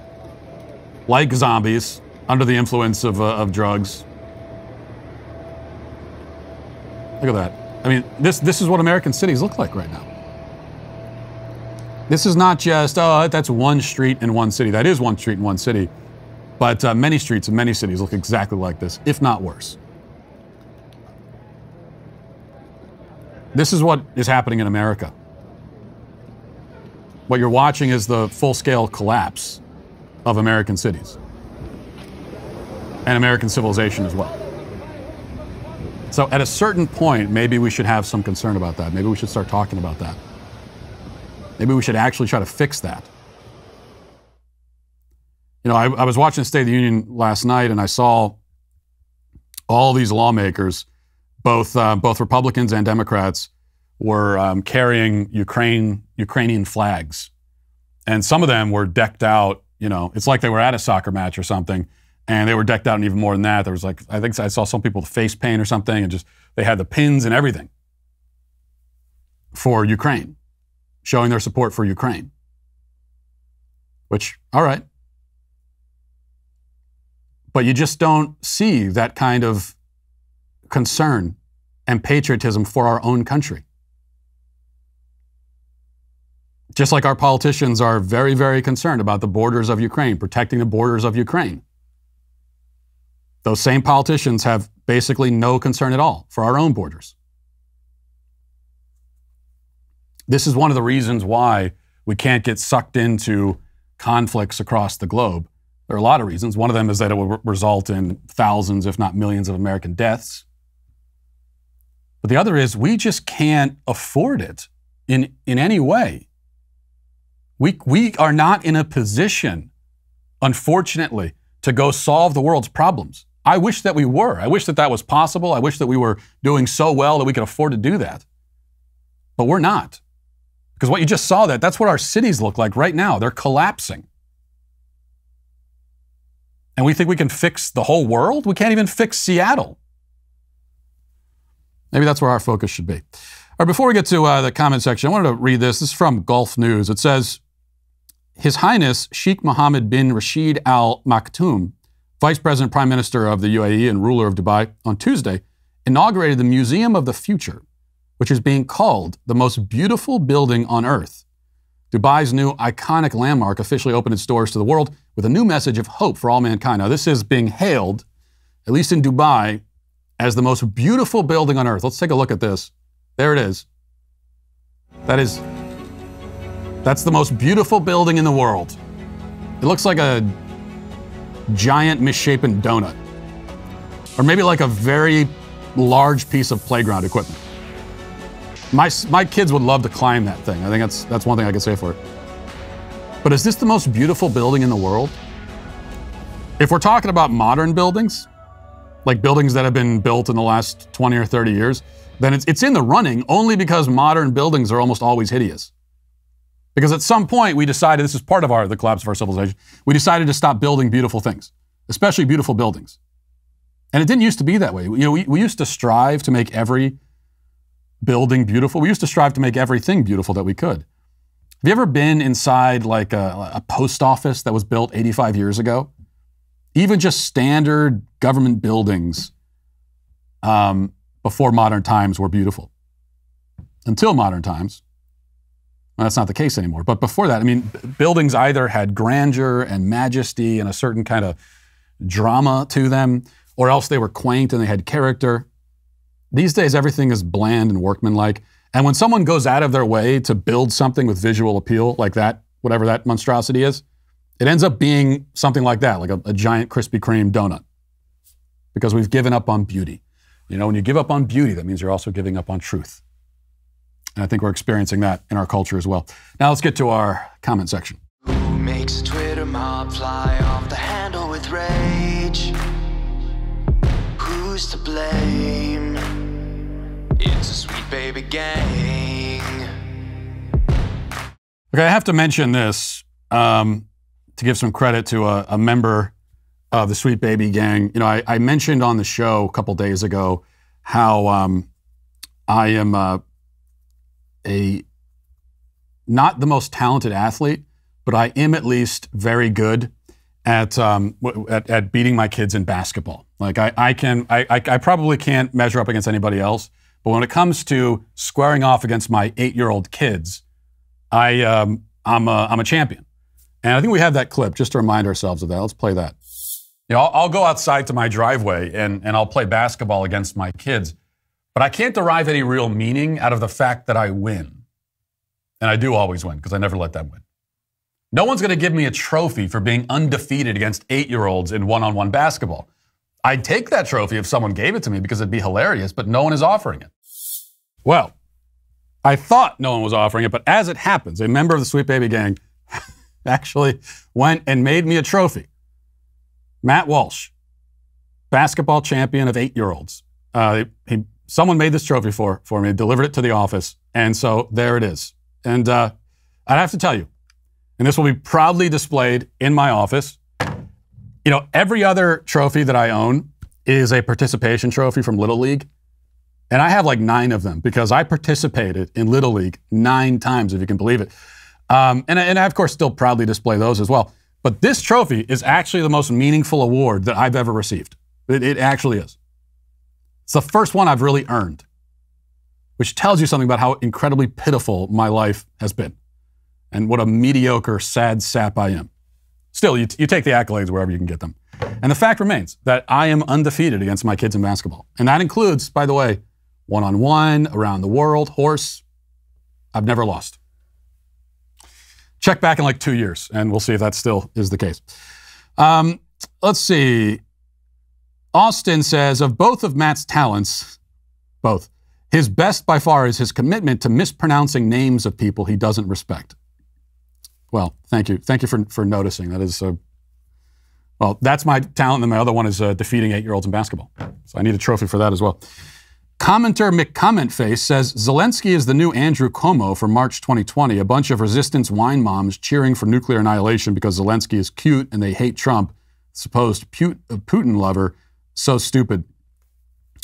like zombies under the influence of drugs. Look at that. I mean, this is what American cities look like right now. This is not just, that's one street in one city. That is one street in one city. But many streets in many cities look exactly like this, if not worse. This is what is happening in America. What you're watching is the full-scale collapse of American cities and American civilization as well. So at a certain point, maybe we should have some concern about that. Maybe we should start talking about that. Maybe we should actually try to fix that. You know, I was watching the State of the Union last night, and I saw all these lawmakers, both Republicans and Democrats, were carrying Ukrainian flags. And some of them were decked out, you know, it's like they were at a soccer match or something, and they were decked out, and even more than that. There was like, I think I saw some people with face paint or something, and just, they had the pins and everything for Ukraine, showing their support for Ukraine. Which, all right. But you just don't see that kind of concern and patriotism for our own country. Just like our politicians are very, very concerned about the borders of Ukraine, protecting the borders of Ukraine. Those same politicians have basically no concern at all for our own borders. This is one of the reasons why we can't get sucked into conflicts across the globe. There are a lot of reasons. One of them is that it will result in thousands, if not millions, of American deaths. But the other is we just can't afford it in any way. We are not in a position, unfortunately, to go solve the world's problems. I wish that we were. I wish that that was possible. I wish that we were doing so well that we could afford to do that. But we're not. Because what you just saw, that's what our cities look like right now. They're collapsing. And we think we can fix the whole world? We can't even fix Seattle. Maybe that's where our focus should be. All right, before we get to the comment section, I wanted to read this. This is from Gulf News. It says, His Highness Sheikh Mohammed bin Rashid Al Maktoum, Vice President, Prime Minister of the UAE and ruler of Dubai, on Tuesday, inaugurated the Museum of the Future, which is being called the most beautiful building on earth. Dubai's new iconic landmark officially opened its doors to the world with a new message of hope for all mankind. Now, this is being hailed, at least in Dubai, as the most beautiful building on earth. Let's take a look at this. There it is. That's the most beautiful building in the world. It looks like a giant misshapen donut. Or maybe like a very large piece of playground equipment. My kids would love to climb that thing. I think that's one thing I can say for it. But is this the most beautiful building in the world? If we're talking about modern buildings, like buildings that have been built in the last 20 or 30 years, then it's in the running only because modern buildings are almost always hideous. Because at some point we decided, this is part of the collapse of our civilization, we decided to stop building beautiful things, especially beautiful buildings. And it didn't used to be that way. You know, we used to strive to make every building beautiful. We used to strive to make everything beautiful that we could. Have you ever been inside like a post office that was built 85 years ago? Even just standard government buildings, before modern times were beautiful. Until modern times, well, that's not the case anymore. But before that, I mean, buildings either had grandeur and majesty and a certain kind of drama to them, or else they were quaint and they had character. These days, everything is bland and workmanlike. And when someone goes out of their way to build something with visual appeal like that, whatever that monstrosity is, it ends up being something like that, like a giant Krispy Kreme donut. Because we've given up on beauty. You know, when you give up on beauty, that means you're also giving up on truth. And I think we're experiencing that in our culture as well. Now let's get to our comment section. Who makes a Twitter mob fly off the handle with rage? Who's to blame? It's a sweet baby gang. Okay, I have to mention this to give some credit to a member of the Sweet Baby Gang. You know, I mentioned on the show a couple days ago how I am not the most talented athlete, but I am at least very good at beating my kids in basketball. Like I probably can't measure up against anybody else, but when it comes to squaring off against my 8-year-old kids, I'm a champion. And I think we have that clip just to remind ourselves of that. Let's play that. You know, I'll go outside to my driveway and I'll play basketball against my kids, but I can't derive any real meaning out of the fact that I win. And I do always win because I never let them win. No one's going to give me a trophy for being undefeated against 8-year-olds in one-on-one basketball. I'd take that trophy if someone gave it to me because it'd be hilarious, but no one is offering it. Well, I thought no one was offering it, but as it happens, a member of the Sweet Baby Gang actually went and made me a trophy. Matt Walsh, basketball champion of 8-year-olds. Someone made this trophy for me, delivered it to the office, and so there it is. And I'd have to tell you, and this will be proudly displayed in my office. You know, every other trophy that I own is a participation trophy from Little League. And I have like 9 of them because I participated in Little League 9 times, if you can believe it. And I, of course, still proudly display those as well. But this trophy is actually the most meaningful award that I've ever received. It actually is. It's the first one I've really earned, which tells you something about how incredibly pitiful my life has been and what a mediocre, sad sap I am. Still, you take the accolades wherever you can get them. And the fact remains that I am undefeated against my kids in basketball. And that includes, by the way, one-on-one, around the world, horse. I've never lost. Check back in like 2 years, and we'll see if that still is the case. Let's see. Austin says, of both of Matt's talents, both, his best by far is his commitment to mispronouncing names of people he doesn't respect. Well, thank you. Thank you for noticing. That is, well, that's my talent, and my other one is defeating 8-year-olds in basketball. So I need a trophy for that as well. Commenter McCommentface says, Zelensky is the new Andrew Cuomo for March 2020. A bunch of resistance wine moms cheering for nuclear annihilation because Zelensky is cute and they hate Trump. Supposed Putin lover. So stupid.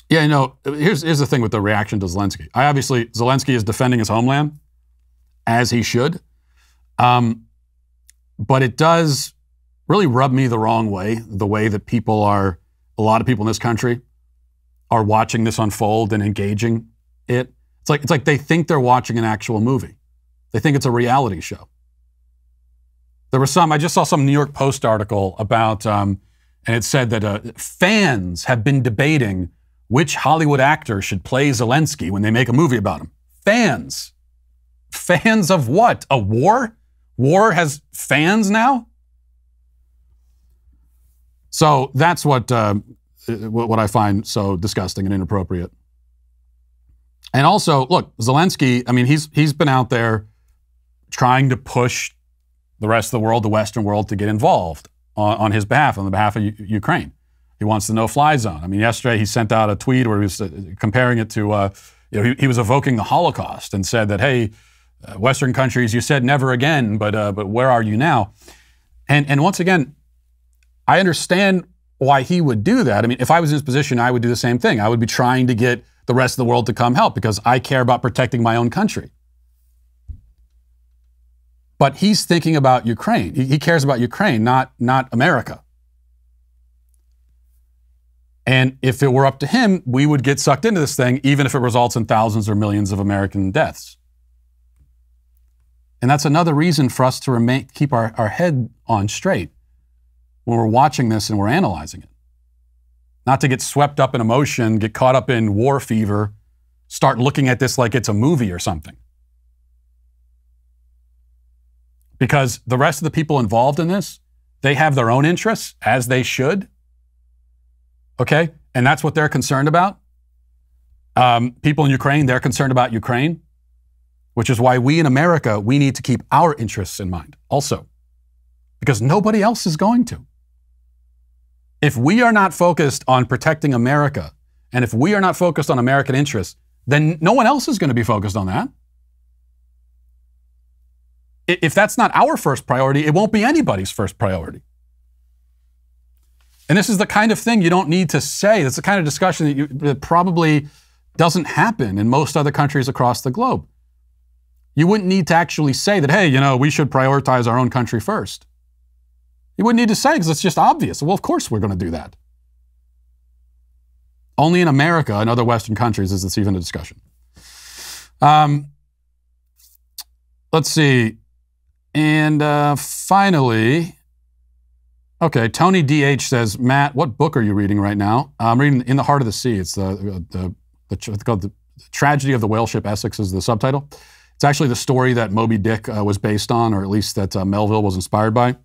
Yeah, you know, here's the thing with the reaction to Zelensky. Zelensky is defending his homeland, as he should. But it does really rub me the wrong way, the way that a lot of people in this country are watching this unfold and engaging it. It's like they think they're watching an actual movie. They think it's a reality show. I just saw some New York Post article about, and it said that fans have been debating which Hollywood actor should play Zelensky when they make a movie about him. Fans. Fans of what? A war? War has fans now? So that's what I find so disgusting and inappropriate. And also, look, Zelensky, I mean, he's been out there trying to push the rest of the world, the Western world, to get involved on his behalf, on the behalf of Ukraine. He wants the no-fly zone. I mean, yesterday he sent out a tweet where he was comparing it to, he was evoking the Holocaust and said that, hey, Western countries, you said never again, but where are you now? And once again, I understand why he would do that. I mean, if I was in his position, I would do the same thing. I would be trying to get the rest of the world to come help because I care about protecting my own country. But he's thinking about Ukraine. He cares about Ukraine, not America. And if it were up to him, we would get sucked into this thing, even if it results in thousands or millions of American deaths. And that's another reason for us to keep our head on straight when we're watching this and we're analyzing it. Not to get swept up in emotion, get caught up in war fever, start looking at this like it's a movie or something. Because the rest of the people involved in this, they have their own interests, as they should. Okay? And that's what they're concerned about. People in Ukraine, they're concerned about Ukraine, which is why we in America, we need to keep our interests in mind also. Because nobody else is going to. If we are not focused on protecting America, and if we are not focused on American interests, then no one else is going to be focused on that. If that's not our first priority, it won't be anybody's first priority. And this is the kind of thing you don't need to say. It's the kind of discussion that probably doesn't happen in most other countries across the globe. You wouldn't need to actually say that, hey, we should prioritize our own country first. You wouldn't need to say, because it's just obvious. Well, of course we're going to do that. Only in America and other Western countries is this even a discussion. Let's see. And finally, okay, Tony DH says, Matt, what book are you reading right now? I'm reading In the Heart of the Sea. It's the Tragedy of the Whale Ship Essex is the subtitle. It's actually the story that Moby Dick was based on, or at least that Melville was inspired by.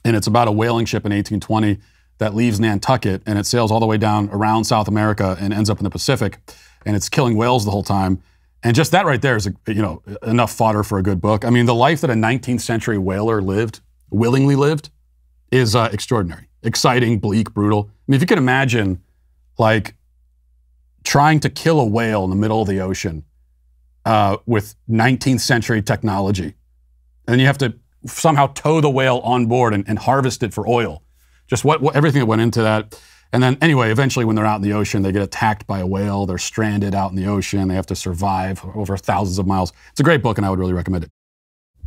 And it's about a whaling ship in 1820 that leaves Nantucket, and it sails all the way down around South America and ends up in the Pacific, and it's killing whales the whole time. And just that right there is, enough fodder for a good book. I mean, the life that a 19th century whaler willingly lived, is extraordinary, exciting, bleak, brutal. I mean, if you can imagine, like, trying to kill a whale in the middle of the ocean with 19th century technology, and you have to somehow tow the whale on board and harvest it for oil. Just everything that went into that. And then anyway, eventually when they're out in the ocean, they get attacked by a whale. They're stranded out in the ocean. They have to survive over thousands of miles. It's a great book, and I would really recommend it.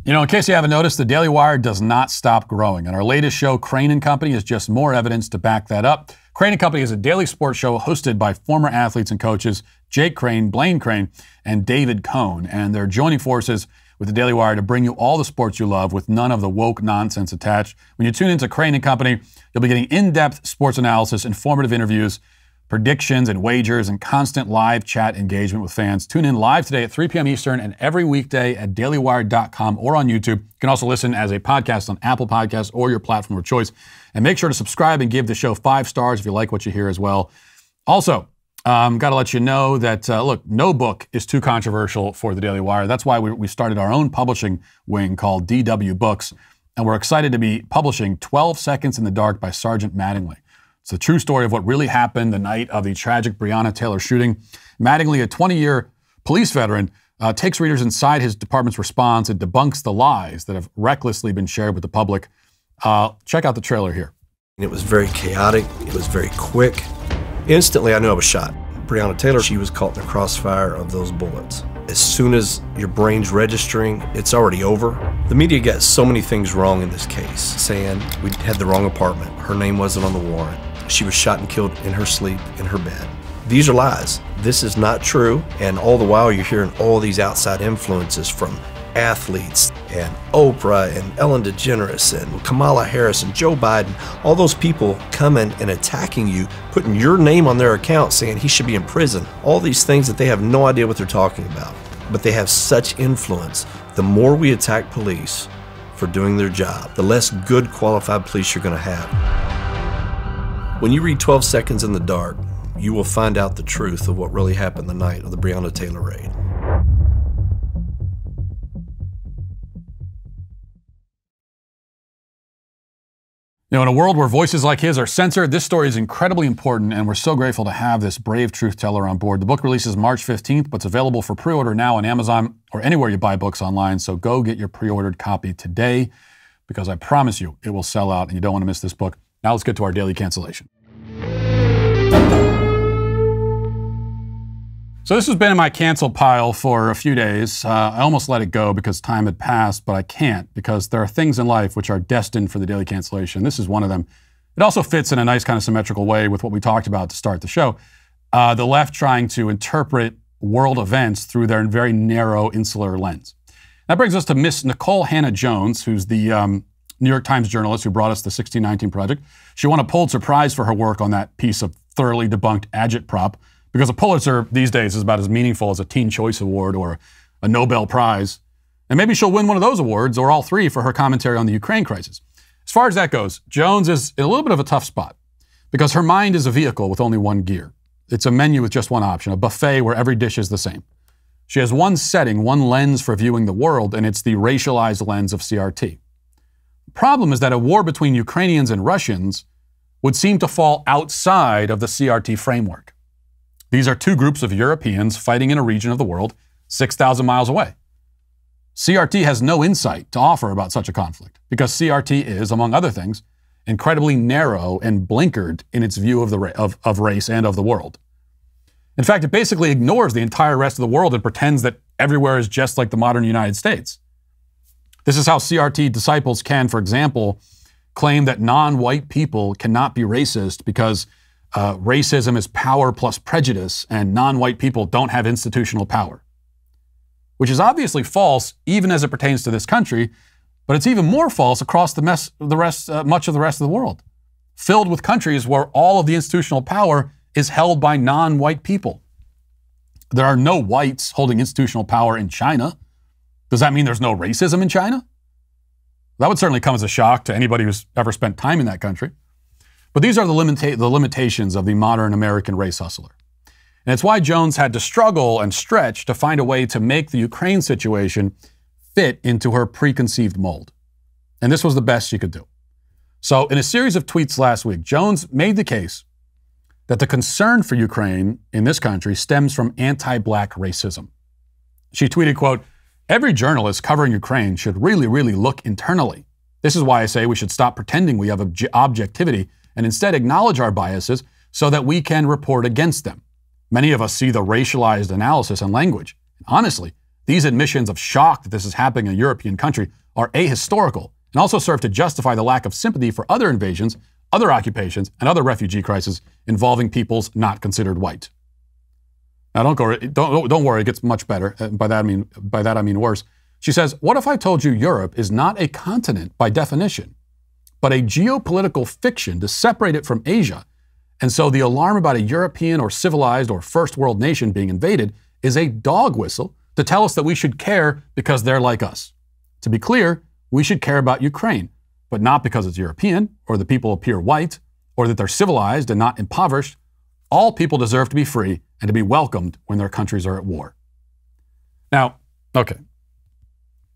In case you haven't noticed, the Daily Wire does not stop growing. And our latest show, Crane & Company, is just more evidence to back that up. Crane & Company is a daily sports show hosted by former athletes and coaches Jake Crane, Blaine Crane, and David Cohn. And they're joining forces with the Daily Wire to bring you all the sports you love with none of the woke nonsense attached. When you tune into Crane & Company, you'll be getting in-depth sports analysis, informative interviews, predictions and wagers, and constant live chat engagement with fans. Tune in live today at 3 p.m. Eastern and every weekday at dailywire.com or on YouTube. You can also listen as a podcast on Apple Podcasts or your platform of choice. And make sure to subscribe and give the show 5 stars if you like what you hear as well. Also, got to let you know that, look, no book is too controversial for the Daily Wire. That's why we started our own publishing wing called DW Books. And we're excited to be publishing 12 Seconds in the Dark by Sergeant Mattingly. It's the true story of what really happened the night of the tragic Breonna Taylor shooting. Mattingly, a 20-year police veteran, takes readers inside his department's response and debunks the lies that have recklessly been shared with the public. Check out the trailer here. It was very chaotic. It was very quick. Instantly, I knew I was shot. Breonna Taylor, she was caught in the crossfire of those bullets. As soon as your brain's registering, it's already over. The media got so many things wrong in this case, saying we had the wrong apartment, her name wasn't on the warrant, she was shot and killed in her sleep in her bed. These are lies. This is not true, and all the while you're hearing all these outside influences from athletes and Oprah and Ellen DeGeneres and Kamala Harris and Joe Biden, all those people coming and attacking you, putting your name on their account saying he should be in prison, all these things that they have no idea what they're talking about. But they have such influence. The more we attack police for doing their job, the less good qualified police you're going to have. When you read 12 Seconds in the Dark, you will find out the truth of what really happened the night of the Breonna Taylor raid. In a world where voices like his are censored, this story is incredibly important, and we're so grateful to have this brave truth teller on board. The book releases March 15th, but it's available for pre-order now on Amazon or anywhere you buy books online, so go get your pre-ordered copy today, because I promise you it will sell out, and you don't want to miss this book. Now let's get to our daily cancellation. So this has been in my cancel pile for a few days. I almost let it go because time had passed, but I can't, because there are things in life which are destined for the daily cancellation. This is one of them. It also fits in a nice kind of symmetrical way with what we talked about to start the show. The left trying to interpret world events through their very narrow, insular lens. That brings us to Miss Nicole Hannah-Jones, who's the New York Times journalist who brought us the 1619 Project. She won a Pulitzer Prize for her work on that piece of thoroughly debunked agitprop, because a Pulitzer these days is about as meaningful as a Teen Choice Award or a Nobel Prize. And maybe she'll win one of those awards, or all three, for her commentary on the Ukraine crisis. As far as that goes, Jones is in a little bit of a tough spot, because her mind is a vehicle with only one gear. It's a menu with just one option, a buffet where every dish is the same. She has one setting, one lens for viewing the world, and it's the racialized lens of CRT. The problem is that a war between Ukrainians and Russians would seem to fall outside of the CRT framework. These are two groups of Europeans fighting in a region of the world 6,000 miles away. CRT has no insight to offer about such a conflict, because CRT is, among other things, incredibly narrow and blinkered in its view of race and of the world. In fact, it basically ignores the entire rest of the world and pretends that everywhere is just like the modern United States. This is how CRT disciples can, for example, claim that non-white people cannot be racist because racism is power plus prejudice and non-white people don't have institutional power. Which is obviously false, even as it pertains to this country, but it's even more false across much of the rest of the world, filled with countries where all of the institutional power is held by non-white people. There are no whites holding institutional power in China. Does that mean there's no racism in China? That would certainly come as a shock to anybody who's ever spent time in that country. But these are the limitations of the modern American race hustler. And it's why Jones had to struggle and stretch to find a way to make the Ukraine situation fit into her preconceived mold. And this was the best she could do. So in a series of tweets last week, Jones made the case that the concern for Ukraine in this country stems from anti-black racism. She tweeted, quote, "Every journalist covering Ukraine should really, really look internally. This is why I say we should stop pretending we have objectivity and instead acknowledge our biases so that we can report against them. Many of us see the racialized analysis and language. Honestly, these admissions of shock that this is happening in a European country are ahistorical and also serve to justify the lack of sympathy for other invasions, other occupations, and other refugee crises involving peoples not considered white." Now, don't worry, it gets much better. By that I mean worse. She says, "What if I told you Europe is not a continent by definition, but a geopolitical fiction to separate it from Asia? And so the alarm about a European or civilized or first world nation being invaded is a dog whistle to tell us that we should care because they're like us. To be clear, we should care about Ukraine, but not because it's European or the people appear white or that they're civilized and not impoverished. All people deserve to be free and to be welcomed when their countries are at war." Now, okay,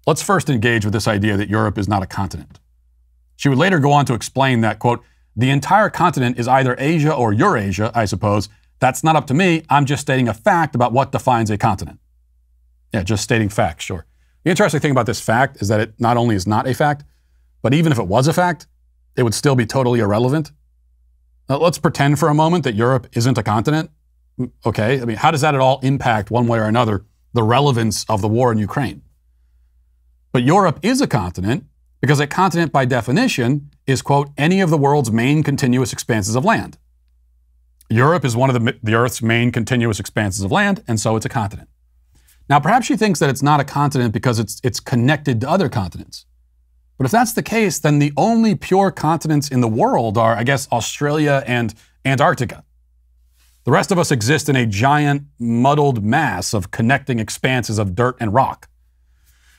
let's first engage with this idea that Europe is not a continent. She would later go on to explain that, quote, "The entire continent is either Asia or Eurasia, I suppose. That's not up to me. I'm just stating a fact about what defines a continent." Yeah, just stating facts, sure. The interesting thing about this fact is that it not only is not a fact, but even if it was a fact, it would still be totally irrelevant. Now, let's pretend for a moment that Europe isn't a continent. Okay, I mean, how does that at all impact one way or another the relevance of the war in Ukraine? But Europe is a continent because a continent by definition is, quote, "any of the world's main continuous expanses of land." Europe is one of the Earth's main continuous expanses of land, and so it's a continent. Now, perhaps she thinks that it's not a continent because it's connected to other continents. But if that's the case, then the only pure continents in the world are, I guess, Australia and Antarctica. The rest of us exist in a giant, muddled mass of connecting expanses of dirt and rock.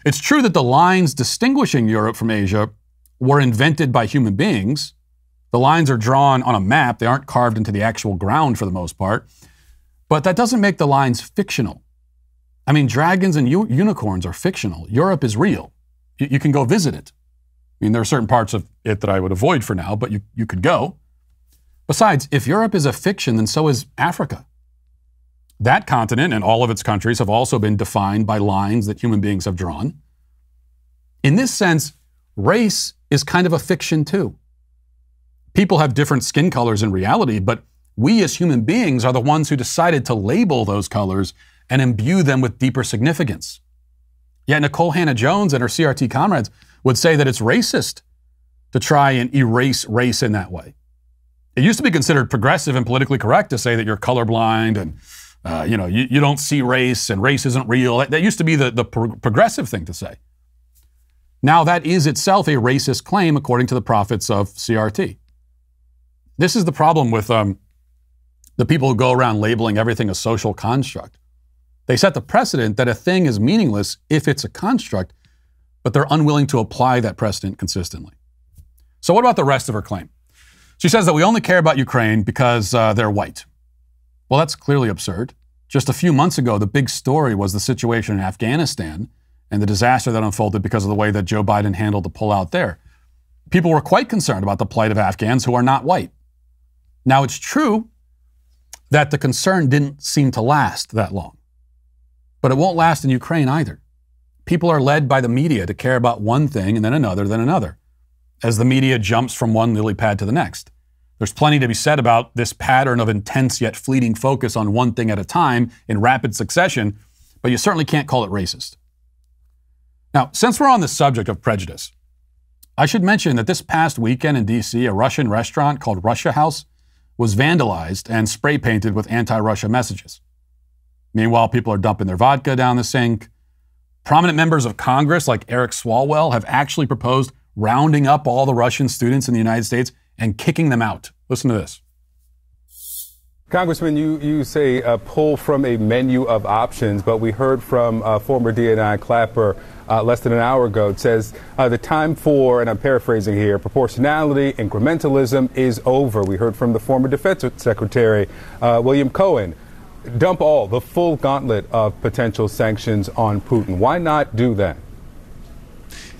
It's true that the lines distinguishing Europe from Asia were invented by human beings. The lines are drawn on a map. They aren't carved into the actual ground for the most part. But that doesn't make the lines fictional. I mean, dragons and unicorns are fictional. Europe is real. You can go visit it. I mean, there are certain parts of it that I would avoid for now, but you could go. Besides, if Europe is a fiction, then so is Africa. That continent and all of its countries have also been defined by lines that human beings have drawn. In this sense, race is kind of a fiction too. People have different skin colors in reality, but we as human beings are the ones who decided to label those colors and imbue them with deeper significance. Yet Nicole Hannah-Jones and her CRT comrades would say that it's racist to try and erase race in that way. It used to be considered progressive and politically correct to say that you're colorblind and you don't see race and race isn't real. That used to be the progressive thing to say. Now that is itself a racist claim according to the prophets of CRT. This is the problem with the people who go around labeling everything a social construct. They set the precedent that a thing is meaningless if it's a construct, but they're unwilling to apply that precedent consistently. So what about the rest of her claim? She says that we only care about Ukraine because they're white. Well, that's clearly absurd. Just a few months ago, the big story was the situation in Afghanistan and the disaster that unfolded because of the way that Joe Biden handled the pullout there. People were quite concerned about the plight of Afghans who are not white. Now, it's true that the concern didn't seem to last that long. But it won't last in Ukraine either. People are led by the media to care about one thing and then another, as the media jumps from one lily pad to the next. There's plenty to be said about this pattern of intense yet fleeting focus on one thing at a time in rapid succession, but you certainly can't call it racist. Now, since we're on the subject of prejudice, I should mention that this past weekend in D.C., a Russian restaurant called Russia House was vandalized and spray painted with anti-Russia messages. Meanwhile, people are dumping their vodka down the sink. Prominent members of Congress like Eric Swalwell have actually proposed rounding up all the Russian students in the United States and kicking them out. Listen to this. Congressman, you say pull from a menu of options, but we heard from former DNI Clapper less than an hour ago. It says the time for, and I'm paraphrasing here, proportionality, incrementalism is over. We heard from the former Defense Secretary, William Cohen. Dump the full gauntlet of potential sanctions on Putin. Why not do that?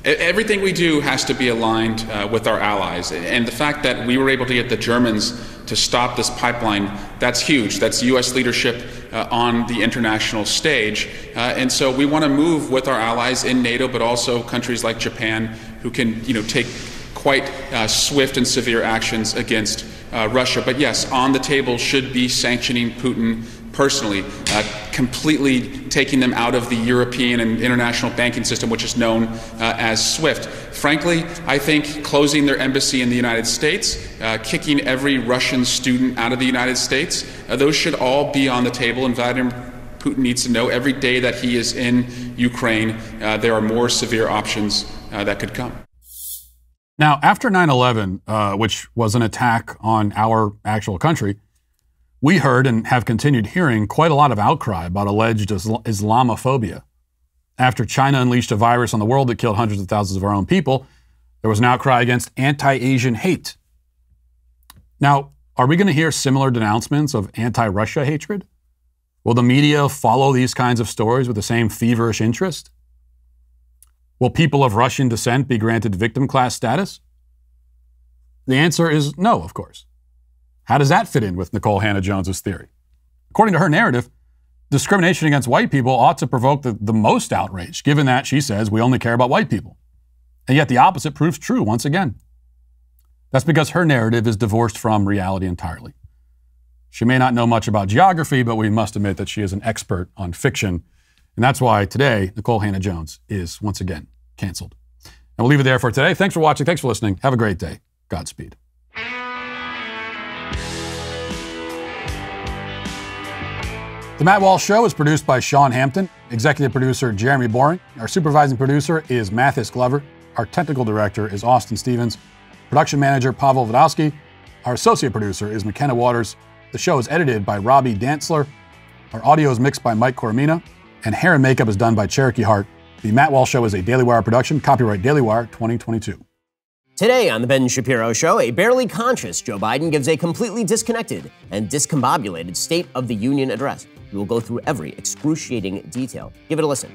Everything we do has to be aligned with our allies. And the fact that we were able to get the Germans to stop this pipeline, that's huge. That's U.S. leadership on the international stage. And so we want to move with our allies in NATO, but also countries like Japan who can, take quite swift and severe actions against Russia. But yes, on the table should be sanctioning Putin personally, completely taking them out of the European and international banking system, which is known as SWIFT. Frankly, I think closing their embassy in the United States, kicking every Russian student out of the United States, those should all be on the table. And Vladimir Putin needs to know every day that he is in Ukraine, there are more severe options that could come. Now, after 9/11, which was an attack on our actual country, we heard and have continued hearing quite a lot of outcry about alleged Islamophobia. After China unleashed a virus on the world that killed hundreds of thousands of our own people, there was an outcry against anti-Asian hate. Now, are we going to hear similar denouncements of anti-Russia hatred? Will the media follow these kinds of stories with the same feverish interest? Will people of Russian descent be granted victim class status? The answer is no, of course. How does that fit in with Nicole Hannah-Jones's theory? According to her narrative, discrimination against white people ought to provoke the most outrage, given that, she says, we only care about white people. And yet the opposite proves true once again. That's because her narrative is divorced from reality entirely. She may not know much about geography, but we must admit that she is an expert on fiction. And that's why today, Nicole Hannah-Jones is once again canceled. And we'll leave it there for today. Thanks for watching. Thanks for listening. Have a great day. Godspeed. The Matt Walsh Show is produced by Sean Hampton, executive producer Jeremy Boring. Our supervising producer is Mathis Glover. Our technical director is Austin Stevens. Production manager Pavel Vodowski. Our associate producer is McKenna Waters. The show is edited by Robbie Dantzler. Our audio is mixed by Mike Coromina. And hair and makeup is done by Cherokee Hart. The Matt Walsh Show is a Daily Wire production. Copyright Daily Wire 2022. Today on The Ben Shapiro Show, a barely conscious Joe Biden gives a completely disconnected and discombobulated State of the Union address. We will go through every excruciating detail. Give it a listen.